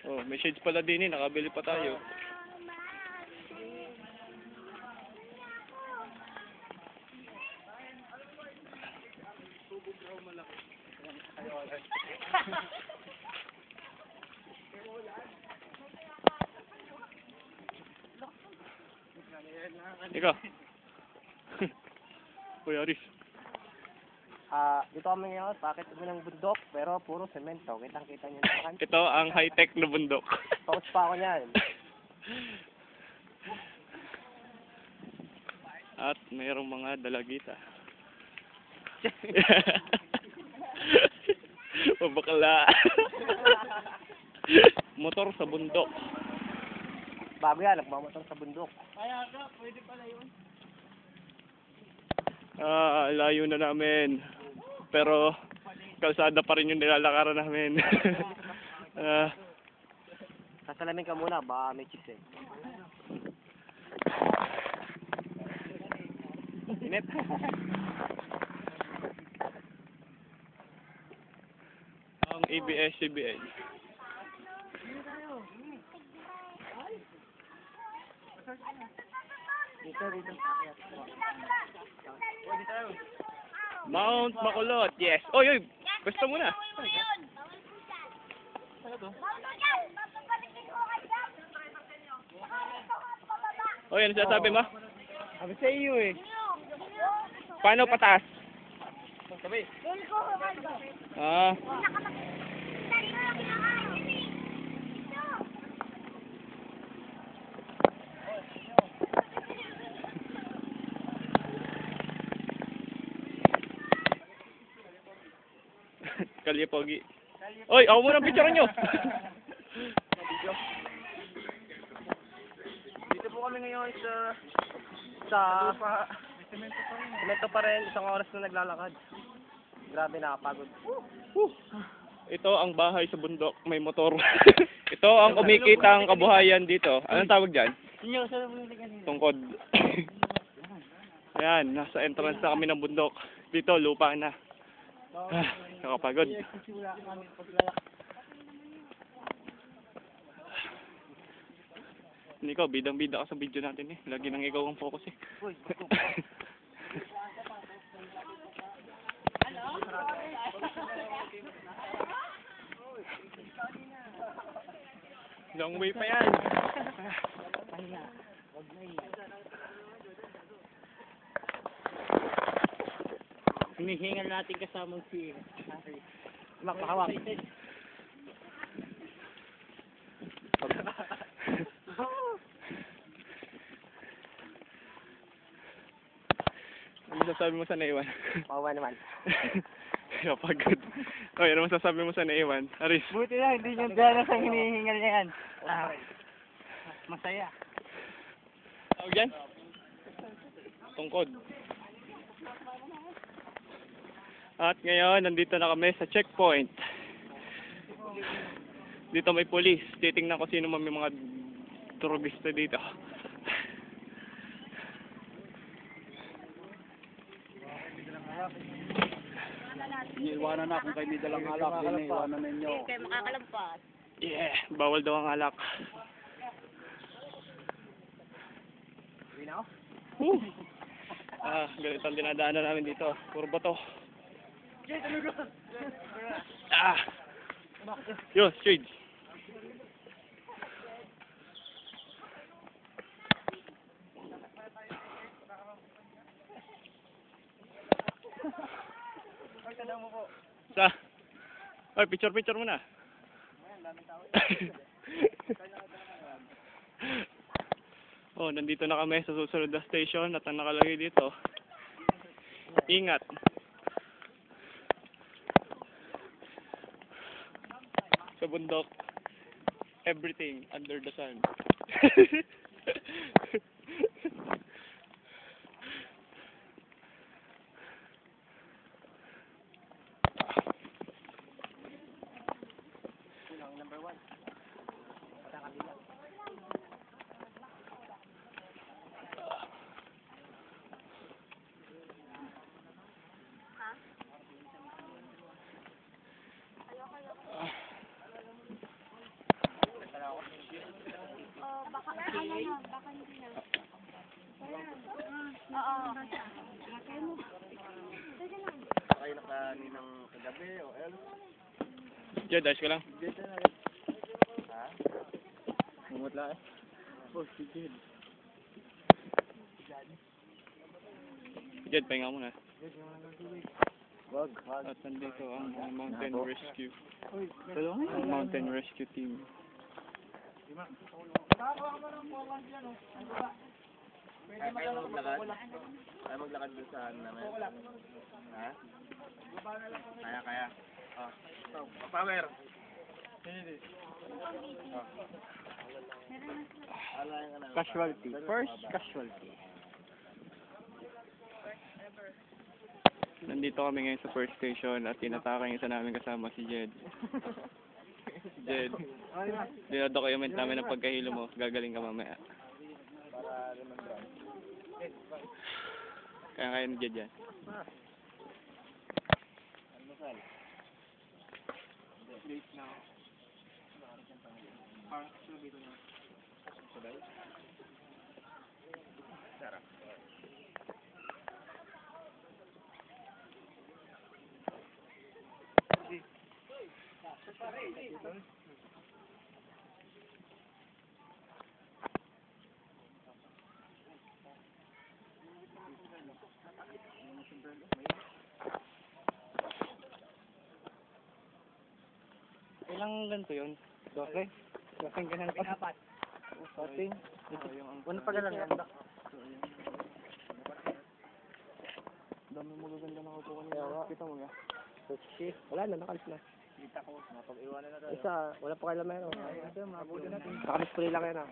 Oh, may shades pala din eh. Nakabili pa tayo. Ikaw. Kuya Aris. Dito kami ngayon, pakit kami ng bundok, pero puro semento. Kitang-kita nyo naman. Ito ang high-tech na bundok. Coach pa ako niyan. At mayroong mga dalagita. O bakla. Motor sa bundok. Bago yan, nagmamotor sa bundok. Pwede pala yun. Layo na namin. Pero kalsada pa rin yung nilalakaran namin. Sasalamin ka muna, baka may chicks eh. Init. Ang ABS-CBN. Dito. Mount Makulot, yes. Oy, oy, gusto mo na. Oy, ano sinasabi mo? Sabi sa iyo eh. Paano pataas? Sabi. Ah. Kalye-pogi. Oy, ako muna ang picture nyo. Dito po kami ngayon sa semento pa rin, isang oras na naglalakad. Grabe, nakapagod. Ito ang bahay sa bundok, may motor. Ito ang kumikitang kabuhayan dito. Anong tawag dyan? Tungkod. Ayan, nasa entrance na kami ng bundok. Dito, lupa na. Nakapagod. Ikaw, bidang-bida ka sa video natin eh. Lagi nang ikaw ang focus eh. Long way pa yan. Hinihingal natin kasamang si Makahawak. Ano masasabi mo sa naiwan? Mawa naman. Kapagod. Okay, ano masasabi mo sa naiwan? Aris. Buti na, hindi nyo dala sa hinihingal niya yan. Masaya. Tawag dyan? Tungkod. At ngayon, nandito na kami sa checkpoint. Dito may police. Titingnan ko sino may mga turubista dito. Iiwanan na kung kayo may dalang alak, iiwanan ninyo. Hindi kayo makakalagpas. Yeah, bawal daw ang alak. Ganito ang dinadaanan namin dito. Puro bato. Yo, shades. Sa? Ay, picture muna. Oh, nandito na kami sa susunod na station at ang nakalagay dito. Ingat. Sa bundok, everything under the sun. Number 1. Sa kabila. Kayo na kaninang kagabi o else? Jed, ayos ka lang. Ha? Mumutla eh. Oh, si Jed. Jed, pahinga muna. Wag. At nandito ang Mountain Rescue. Ang Mountain Rescue Team. Kaya maglakad? Kaya maglakad doon sa ano namin? Ha? Kaya. Oh. Power! Casualty. First casualty. Nandito kami ngayon sa first station at tinatake yung isa namin kasama si Jed. Jed, dinadocument namin ang pagkahilo mo. Gagaling ka mamaya. Kaya ni Jed yan. Ilang ganito yun? 12? Kasing ganun pa. Kasing? Ano pa galang yan? Dami mo gaganda na ako kanina. Kita mo nga. Wala na, nakalis na. Kita ko, mapag-iwanan na tayo. Isa, wala pa kayo meron. Nakamiss ko lang yan ah.